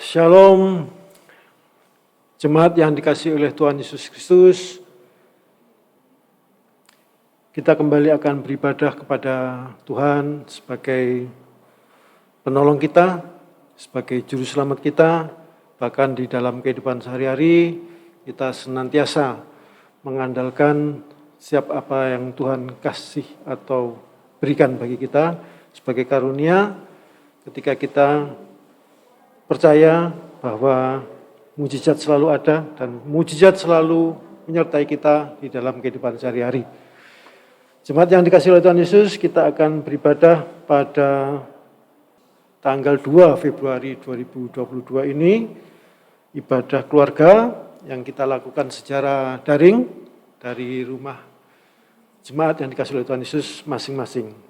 Shalom, jemaat yang dikasihi oleh Tuhan Yesus Kristus. Kita kembali akan beribadah kepada Tuhan sebagai penolong kita, sebagai juru selamat kita. Bahkan di dalam kehidupan sehari-hari, kita senantiasa mengandalkan setiap apa yang Tuhan kasih atau berikan bagi kita sebagai karunia ketika kita percaya bahwa mujizat selalu ada dan mujizat selalu menyertai kita di dalam kehidupan sehari-hari. Jemaat yang dikasihi oleh Tuhan Yesus, kita akan beribadah pada tanggal 2 Februari 2022 ini, ibadah keluarga yang kita lakukan secara daring dari rumah jemaat yang dikasihi oleh Tuhan Yesus masing-masing.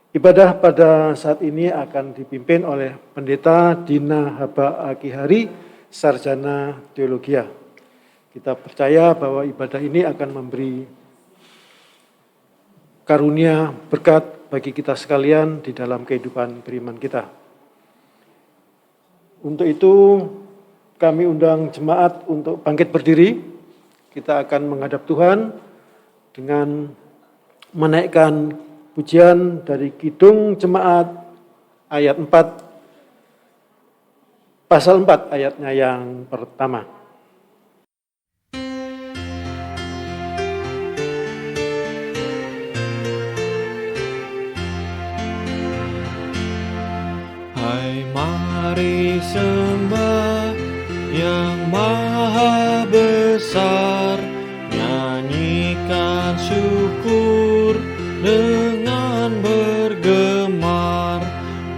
Ibadah pada saat ini akan dipimpin oleh Pendeta Dina Haba Akihari, Sarjana Teologia. Kita percaya bahwa ibadah ini akan memberi karunia berkat bagi kita sekalian di dalam kehidupan beriman kita. Untuk itu kami undang jemaat untuk bangkit berdiri. Kita akan menghadap Tuhan dengan menaikkan pujian dari Kidung Jemaat ayat 4, pasal 4 ayatnya yang pertama. Hai, mari sembah yang maha besar, nyanyikan syukur dengan bergemar,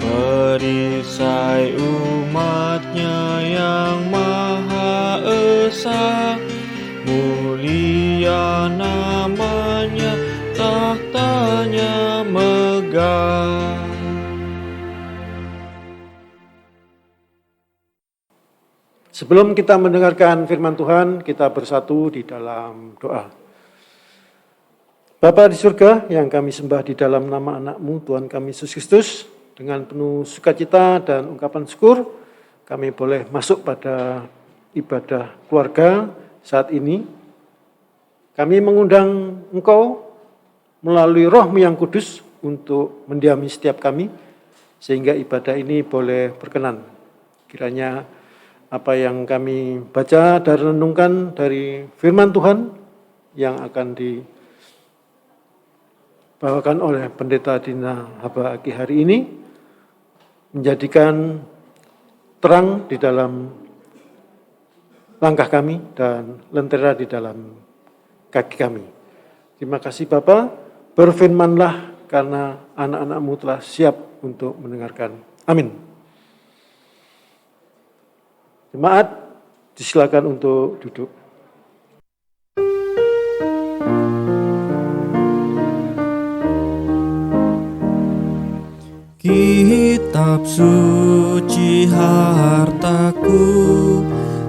perisai umatnya yang maha esa, mulia namanya, tahtanya megah. Sebelum kita mendengarkan firman Tuhan, kita bersatu di dalam doa. Bapa di surga yang kami sembah di dalam nama anak-Mu, Tuhan kami Yesus Kristus, dengan penuh sukacita dan ungkapan syukur, kami boleh masuk pada ibadah keluarga saat ini. Kami mengundang Engkau melalui Roh-Mu yang kudus untuk mendiami setiap kami, sehingga ibadah ini boleh berkenan. Kiranya apa yang kami baca dan renungkan dari firman Tuhan yang akan dibawakan oleh Pendeta Dina Haba Akihari ini menjadikan terang di dalam langkah kami dan lentera di dalam kaki kami. Terima kasih Bapa, berfirmanlah karena anak-anak-Mu telah siap untuk mendengarkan. Amin. Jemaat, disilakan untuk duduk. Kitab suci hartaku,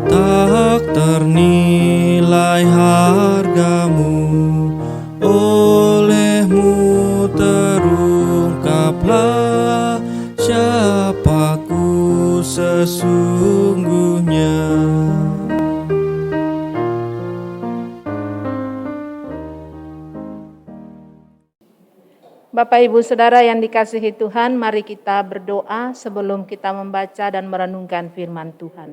tak ternilai hargamu, oleh-Mu terungkaplah siapaku sesungguhnya. Bapak Ibu Saudara yang dikasihi Tuhan, mari kita berdoa sebelum kita membaca dan merenungkan firman Tuhan.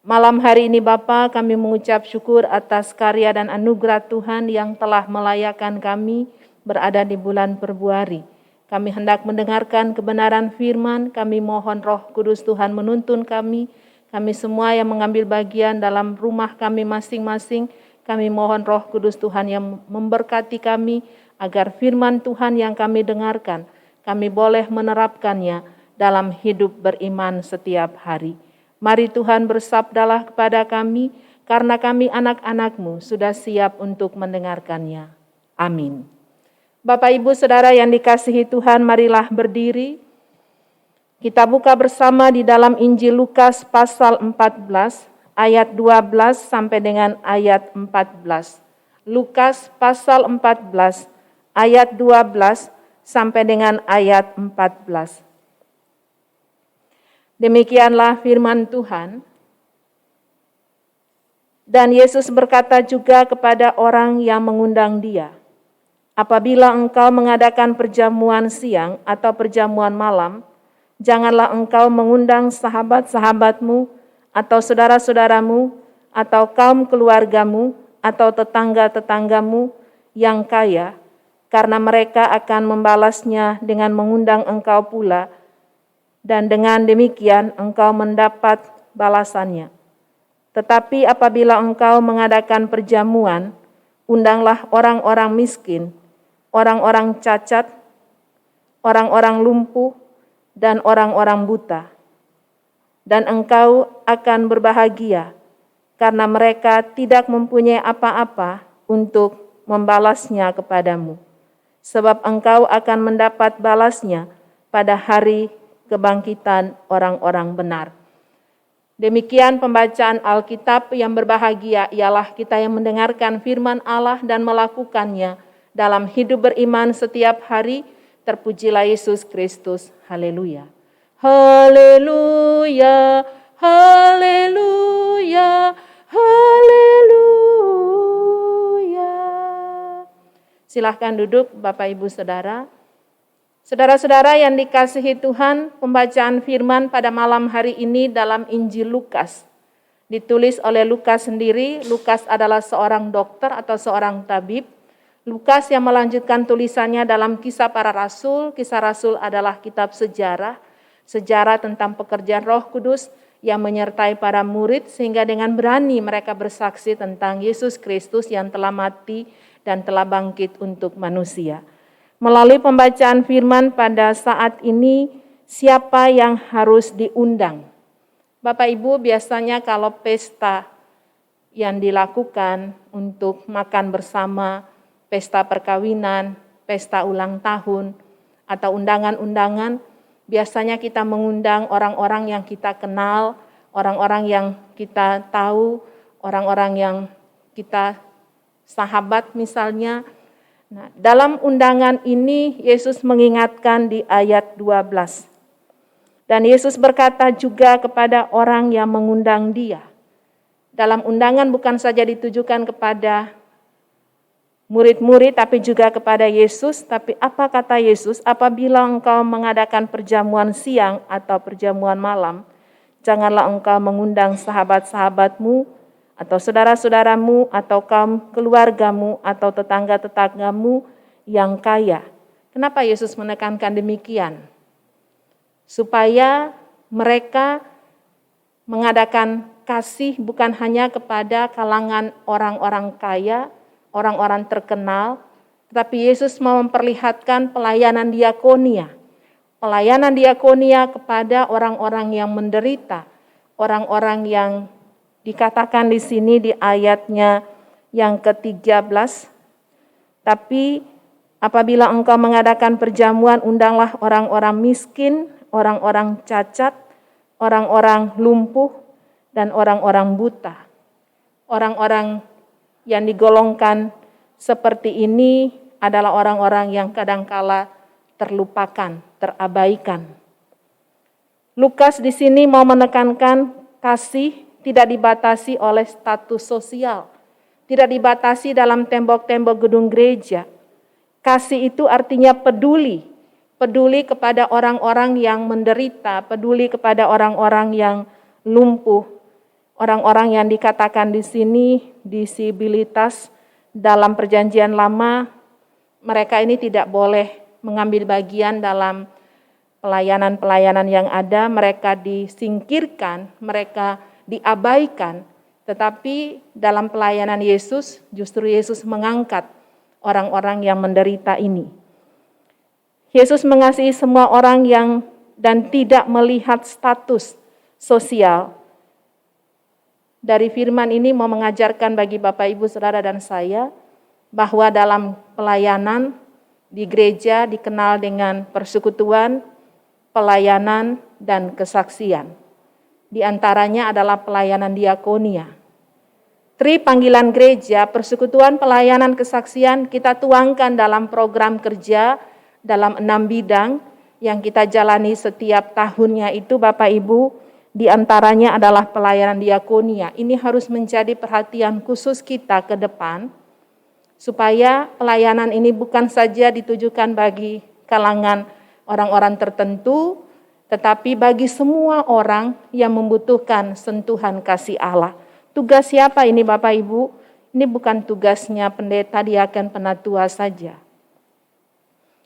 Malam hari ini Bapa, kami mengucap syukur atas karya dan anugerah Tuhan yang telah melayakkan kami berada di bulan Februari. Kami hendak mendengarkan kebenaran firman, kami mohon Roh Kudus Tuhan menuntun kami semua yang mengambil bagian dalam rumah kami masing-masing, kami mohon Roh Kudus Tuhan yang memberkati kami, agar firman Tuhan yang kami dengarkan, kami boleh menerapkannya dalam hidup beriman setiap hari. Mari Tuhan bersabdalah kepada kami, karena kami anak-anak-Mu sudah siap untuk mendengarkannya. Amin. Bapak Ibu Saudara yang dikasihi Tuhan, marilah berdiri. Kita buka bersama di dalam Injil Lukas pasal 14, ayat 12 sampai dengan ayat 14. Lukas pasal 14, ayat 12 sampai dengan ayat 14. Demikianlah firman Tuhan. Dan Yesus berkata juga kepada orang yang mengundang dia, apabila engkau mengadakan perjamuan siang atau perjamuan malam, janganlah engkau mengundang sahabat-sahabatmu atau saudara-saudaramu atau kaum keluargamu atau tetangga-tetanggamu yang kaya, karena mereka akan membalasnya dengan mengundang engkau pula, dan dengan demikian engkau mendapat balasannya. Tetapi apabila engkau mengadakan perjamuan, undanglah orang-orang miskin, orang-orang cacat, orang-orang lumpuh, dan orang-orang buta. Dan engkau akan berbahagia, karena mereka tidak mempunyai apa-apa untuk membalasnya kepadamu. Sebab engkau akan mendapat balasnya pada hari kebangkitan orang-orang benar. Demikian pembacaan Alkitab. Yang berbahagia ialah kita yang mendengarkan firman Allah dan melakukannya dalam hidup beriman setiap hari. Terpujilah Yesus Kristus. Haleluya. Haleluya. Haleluya. Haleluya. Silahkan duduk Bapak Ibu Saudara. Saudara-saudara yang dikasihi Tuhan, pembacaan firman pada malam hari ini dalam Injil Lukas. Ditulis oleh Lukas sendiri. Lukas adalah seorang dokter atau seorang tabib. Lukas yang melanjutkan tulisannya dalam Kisah Para Rasul. Kisah Rasul adalah kitab sejarah. Sejarah tentang pekerjaan Roh Kudus yang menyertai para murid sehingga dengan berani mereka bersaksi tentang Yesus Kristus yang telah mati dan telah bangkit untuk manusia. Melalui pembacaan firman pada saat ini, siapa yang harus diundang? Bapak Ibu, biasanya kalau pesta yang dilakukan untuk makan bersama, pesta perkawinan, pesta ulang tahun, atau undangan-undangan, biasanya kita mengundang orang-orang yang kita kenal, orang-orang yang kita tahu, orang-orang yang kita sahabat misalnya. Nah, dalam undangan ini Yesus mengingatkan di ayat 12. Dan Yesus berkata juga kepada orang yang mengundang dia. Dalam undangan bukan saja ditujukan kepada murid-murid tapi juga kepada Yesus. Tapi apa kata Yesus? Apabila engkau mengadakan perjamuan siang atau perjamuan malam, janganlah engkau mengundang sahabat-sahabatmu atau saudara-saudaramu, atau kaum keluargamu, atau tetangga-tetanggamu yang kaya. Kenapa Yesus menekankan demikian? Supaya mereka mengadakan kasih bukan hanya kepada kalangan orang-orang kaya, orang-orang terkenal, tetapi Yesus mau memperlihatkan pelayanan diakonia. Pelayanan diakonia kepada orang-orang yang menderita, orang-orang yang dikatakan di sini di ayatnya yang ke-13, tapi apabila engkau mengadakan perjamuan, undanglah orang-orang miskin, orang-orang cacat, orang-orang lumpuh, dan orang-orang buta. Orang-orang yang digolongkan seperti ini adalah orang-orang yang kadangkala terlupakan, terabaikan. Lukas di sini mau menekankan kasih tidak dibatasi oleh status sosial, tidak dibatasi dalam tembok-tembok gedung gereja. Kasih itu artinya peduli, peduli kepada orang-orang yang menderita, peduli kepada orang-orang yang lumpuh, orang-orang yang dikatakan di sini disabilitas. Dalam Perjanjian Lama, mereka ini tidak boleh mengambil bagian dalam pelayanan-pelayanan yang ada, mereka disingkirkan, mereka diabaikan, tetapi dalam pelayanan Yesus, justru Yesus mengangkat orang-orang yang menderita ini. Yesus mengasihi semua orang yang dan tidak melihat status sosial. Dari firman ini mau mengajarkan bagi Bapak Ibu Saudara dan saya bahwa dalam pelayanan di gereja dikenal dengan persekutuan, pelayanan, dan kesaksian. Di antaranya adalah pelayanan diakonia. Tri panggilan gereja, persekutuan, pelayanan, kesaksian kita tuangkan dalam program kerja dalam 6 bidang yang kita jalani setiap tahunnya itu Bapak Ibu, di antaranya adalah pelayanan diakonia. Ini harus menjadi perhatian khusus kita ke depan, supaya pelayanan ini bukan saja ditujukan bagi kalangan orang-orang tertentu, tetapi bagi semua orang yang membutuhkan sentuhan kasih Allah. Tugas siapa ini Bapak Ibu? Ini bukan tugasnya pendeta, diaken, penatua saja.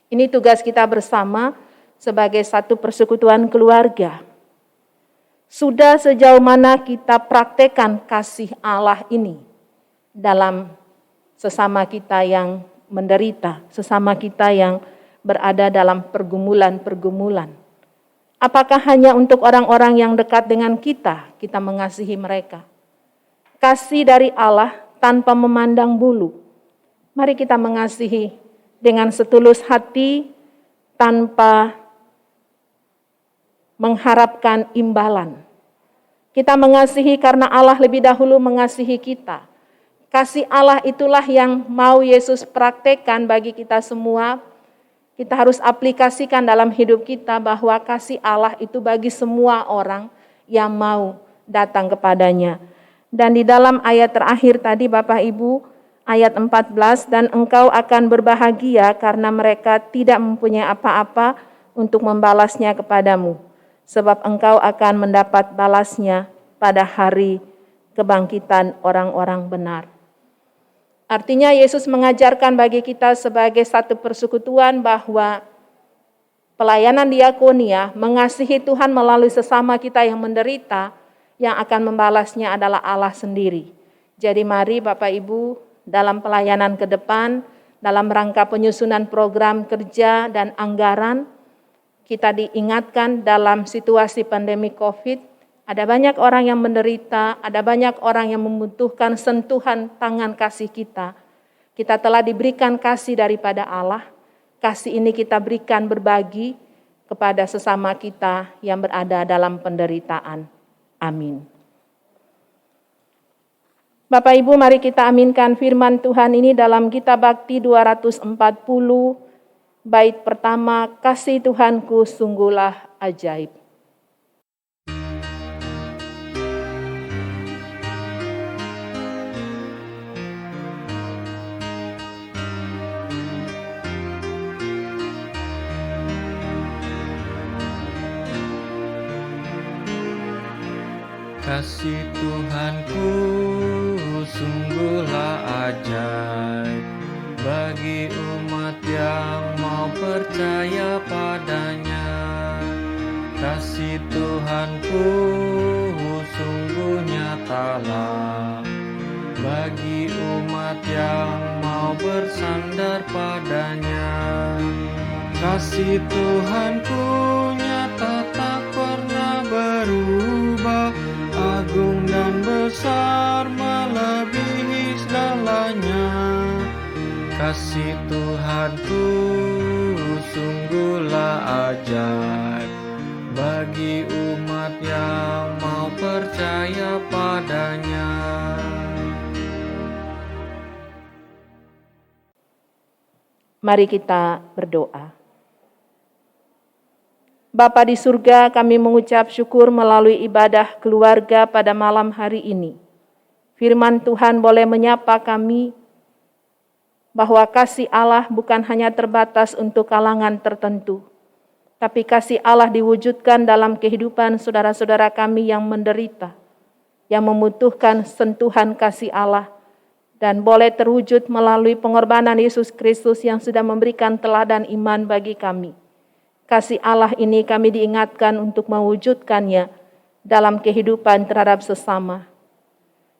Ini tugas kita bersama sebagai satu persekutuan keluarga. Sudah sejauh mana kita praktekkan kasih Allah ini dalam sesama kita yang menderita, sesama kita yang berada dalam pergumulan-pergumulan. Apakah hanya untuk orang-orang yang dekat dengan kita mengasihi mereka? Kasih dari Allah tanpa memandang bulu. Mari kita mengasihi dengan setulus hati tanpa mengharapkan imbalan. Kita mengasihi karena Allah lebih dahulu mengasihi kita. Kasih Allah itulah yang mau Yesus praktekkan bagi kita semua. Kita harus aplikasikan dalam hidup kita bahwa kasih Allah itu bagi semua orang yang mau datang kepadanya. Dan di dalam ayat terakhir tadi Bapak Ibu, ayat 14, dan engkau akan berbahagia karena mereka tidak mempunyai apa-apa untuk membalasnya kepadamu. Sebab engkau akan mendapat balasnya pada hari kebangkitan orang-orang benar. Artinya Yesus mengajarkan bagi kita sebagai satu persekutuan bahwa pelayanan diakonia, mengasihi Tuhan melalui sesama kita yang menderita, yang akan membalasnya adalah Allah sendiri. Jadi mari Bapak Ibu dalam pelayanan ke depan, dalam rangka penyusunan program kerja dan anggaran, kita diingatkan dalam situasi pandemi COVID, ada banyak orang yang menderita, ada banyak orang yang membutuhkan sentuhan tangan kasih kita. Kita telah diberikan kasih daripada Allah, kasih ini kita berikan berbagi kepada sesama kita yang berada dalam penderitaan. Amin. Bapak Ibu, mari kita aminkan firman Tuhan ini dalam Kitab Bakti 240, bait pertama, kasih Tuhanku sungguhlah ajaib. Kasih Tuhanku sungguhlah ajaib bagi umat yang mau percaya padanya. Kasih Tuhanku sungguh nyatalah bagi umat yang mau bersandar padanya. Kasih Tuhanku nyata tak pernah berubah, agung dan besar melebihi segalanya. Kasih Tuhanku sungguhlah ajaib bagi umat yang mau percaya padanya. Mari kita berdoa. Bapa di surga, kami mengucap syukur melalui ibadah keluarga pada malam hari ini. Firman Tuhan boleh menyapa kami bahwa kasih Allah bukan hanya terbatas untuk kalangan tertentu, tapi kasih Allah diwujudkan dalam kehidupan saudara-saudara kami yang menderita, yang membutuhkan sentuhan kasih Allah, dan boleh terwujud melalui pengorbanan Yesus Kristus yang sudah memberikan teladan iman bagi kami. Kasih Allah ini kami diingatkan untuk mewujudkannya dalam kehidupan terhadap sesama.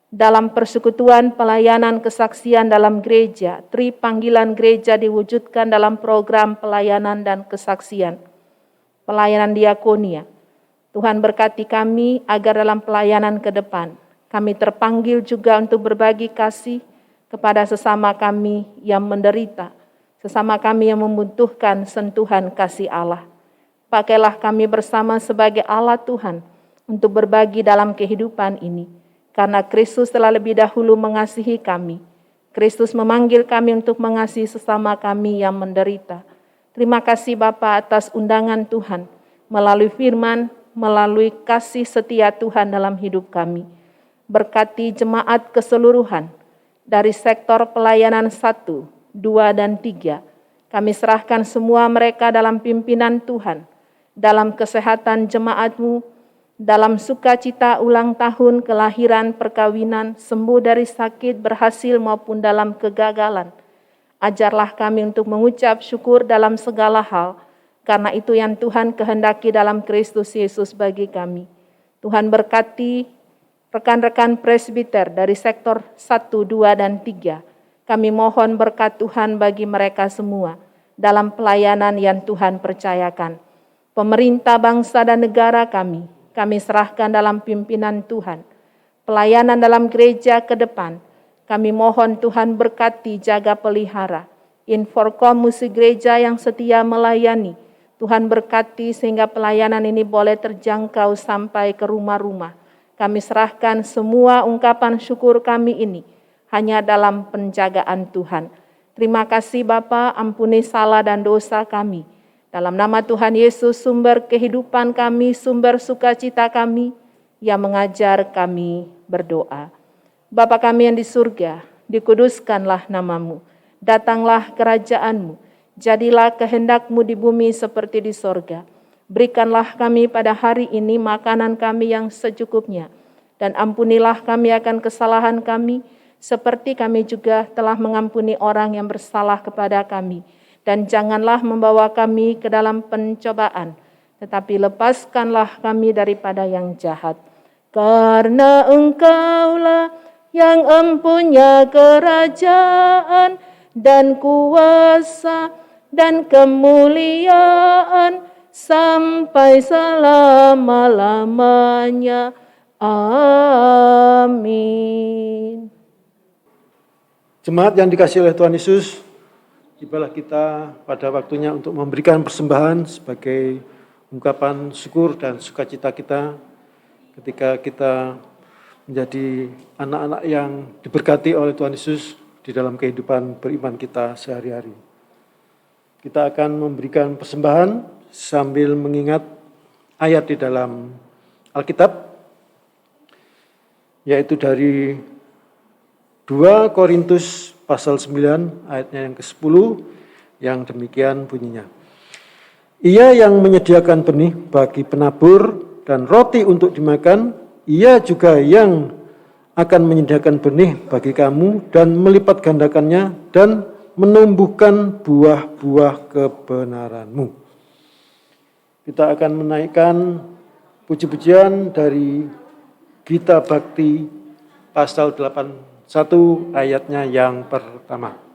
Dalam persekutuan pelayanan kesaksian dalam gereja, Tripanggilan Gereja diwujudkan dalam program pelayanan dan kesaksian, pelayanan diakonia. Tuhan berkati kami agar dalam pelayanan ke depan, kami terpanggil juga untuk berbagi kasih kepada sesama kami yang menderita, sesama kami yang membutuhkan sentuhan kasih Allah. Pakailah kami bersama sebagai alat Tuhan untuk berbagi dalam kehidupan ini. Karena Kristus telah lebih dahulu mengasihi kami. Kristus memanggil kami untuk mengasihi sesama kami yang menderita. Terima kasih Bapa atas undangan Tuhan, melalui firman, melalui kasih setia Tuhan dalam hidup kami. Berkati jemaat keseluruhan, dari sektor pelayanan 1, 2, dan 3. Kami serahkan semua mereka dalam pimpinan Tuhan, dalam kesehatan jemaat-Mu, dalam sukacita ulang tahun, kelahiran, perkawinan, sembuh dari sakit, berhasil maupun dalam kegagalan. Ajarlah kami untuk mengucap syukur dalam segala hal, karena itu yang Tuhan kehendaki dalam Kristus Yesus bagi kami. Tuhan berkati rekan-rekan presbiter dari sektor 1, 2, dan 3. Kami mohon berkat Tuhan bagi mereka semua dalam pelayanan yang Tuhan percayakan. Pemerintah bangsa dan negara kami serahkan dalam pimpinan Tuhan. Pelayanan dalam gereja ke depan, kami mohon Tuhan berkati, jaga pelihara. Inforkom musik gereja yang setia melayani, Tuhan berkati sehingga pelayanan ini boleh terjangkau sampai ke rumah-rumah. Kami serahkan semua ungkapan syukur kami ini hanya dalam penjagaan Tuhan. Terima kasih Bapa, ampuni salah dan dosa kami. Dalam nama Tuhan Yesus, sumber kehidupan kami, sumber sukacita kami, yang mengajar kami berdoa. Bapa kami yang di surga, dikuduskanlah namamu, datanglah kerajaan-Mu, jadilah kehendak-Mu di bumi seperti di sorga. Berikanlah kami pada hari ini makanan kami yang secukupnya, dan ampunilah kami akan kesalahan kami, seperti kami juga telah mengampuni orang yang bersalah kepada kami. Dan janganlah membawa kami ke dalam pencobaan, tetapi lepaskanlah kami daripada yang jahat. Karena Engkaulah yang empunya kerajaan dan kuasa dan kemuliaan sampai selama-lamanya. Amin. Jemaat yang dikasihi oleh Tuhan Yesus, tibalah kita pada waktunya untuk memberikan persembahan sebagai ungkapan syukur dan sukacita kita ketika kita menjadi anak-anak yang diberkati oleh Tuhan Yesus di dalam kehidupan beriman kita sehari-hari. Kita akan memberikan persembahan sambil mengingat ayat di dalam Alkitab, yaitu dari 2 Korintus pasal 9 ayatnya yang ke-10 yang demikian bunyinya. Ia yang menyediakan benih bagi penabur dan roti untuk dimakan, ia juga yang akan menyediakan benih bagi kamu dan melipat gandakannya dan menumbuhkan buah-buah kebenaranmu. Kita akan menaikkan puji-pujian dari Gita Bhakti pasal 81 ayatnya yang pertama.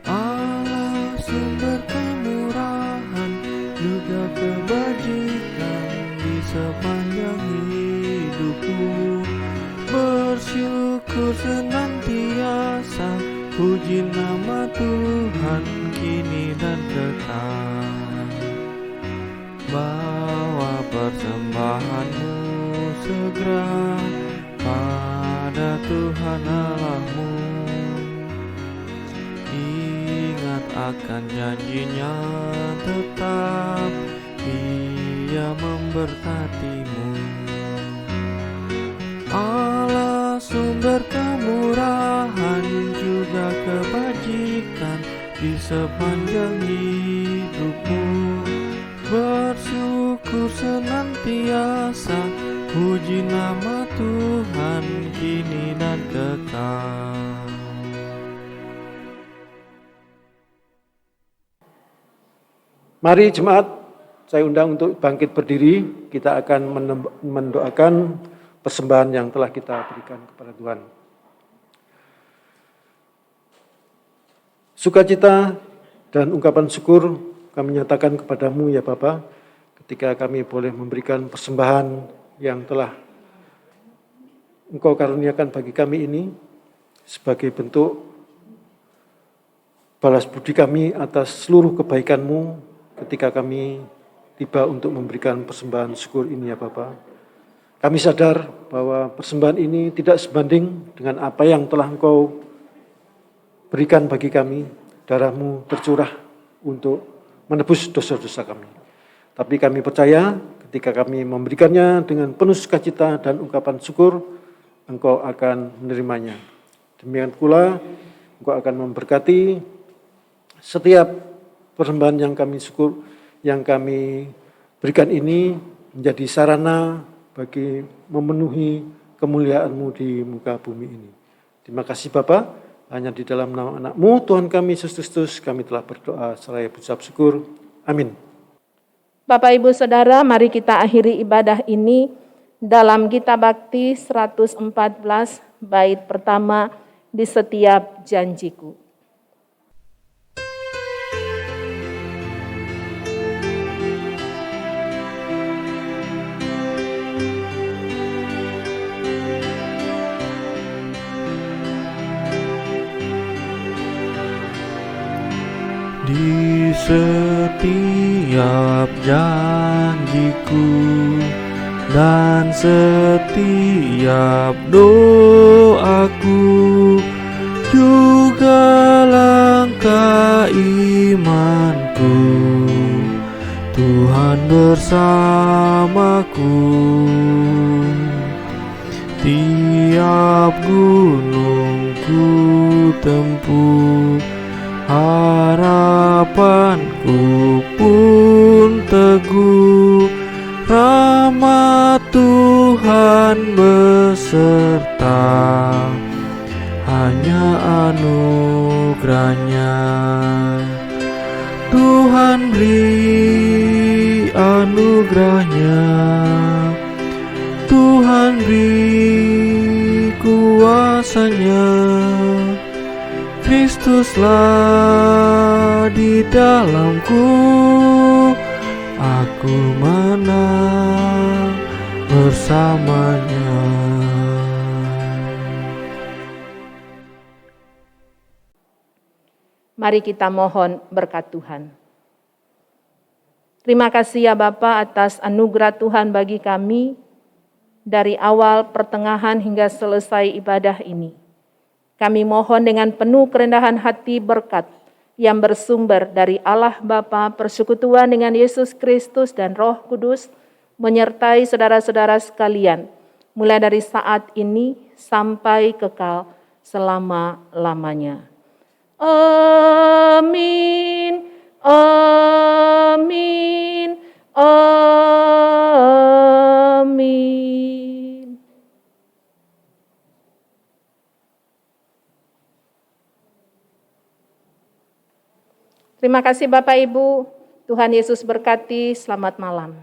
Allah sumber kemurahan juga kebajikan di sepanjang hidupku. Bersyukur senantiasa, puji nama Tuhan kini dan kekal. Bawa persembahanmu segera pada Tuhan Allahmu. Ingat akan janjinya tetap, Dia memberkatimu. Allah sumber kemurahan juga kebajikan di sepanjang hidupmu. Bersyukur senantiasa, puji nama Tuhan kini dan kekal. Mari jemaat, saya undang untuk bangkit berdiri. Kita akan mendoakan persembahan yang telah kita berikan kepada Tuhan. Sukacita dan ungkapan syukur kami nyatakan kepadamu ya Bapa, ketika kami boleh memberikan persembahan yang telah Engkau karuniakan bagi kami ini sebagai bentuk balas budi kami atas seluruh kebaikan-Mu ketika kami tiba untuk memberikan persembahan syukur ini ya Bapa. Kami sadar bahwa persembahan ini tidak sebanding dengan apa yang telah Engkau berikan bagi kami. Darah-Mu tercurah untuk menebus dosa-dosa kami. Tapi kami percaya ketika kami memberikannya dengan penuh sukacita dan ungkapan syukur, Engkau akan menerimanya. Demikian pula Engkau akan memberkati setiap persembahan yang kami berikan ini menjadi sarana bagi memenuhi kemuliaan-Mu di muka bumi ini. Terima kasih Bapa. Hanya di dalam nama anak-Mu, Tuhan kami Yesus Kristus, kami telah berdoa seraya berucap syukur. Amin. Bapak Ibu Saudara, mari kita akhiri ibadah ini dalam Gita Bakti 114 bait pertama, di setiap janjiku. Di setiap janjiku dan setiap doaku, juga langkah imanku, Tuhan bersamaku. Tiap gunung ku tempuh, harapanku pun teguh, rahmat Tuhan beserta, hanya anugerahnya. Tuhan beri anugerahnya, Tuhan beri kuasanya. Kristuslah di dalamku, aku menang bersamanya. Mari kita mohon berkat Tuhan. Terima kasih ya Bapa atas anugerah Tuhan bagi kami dari awal, pertengahan hingga selesai ibadah ini. Kami mohon dengan penuh kerendahan hati berkat yang bersumber dari Allah Bapa, persekutuan dengan Yesus Kristus dan Roh Kudus, menyertai saudara-saudara sekalian, mulai dari saat ini sampai kekal selama-lamanya. Amin, amin, amin. Terima kasih Bapak Ibu, Tuhan Yesus berkati, selamat malam.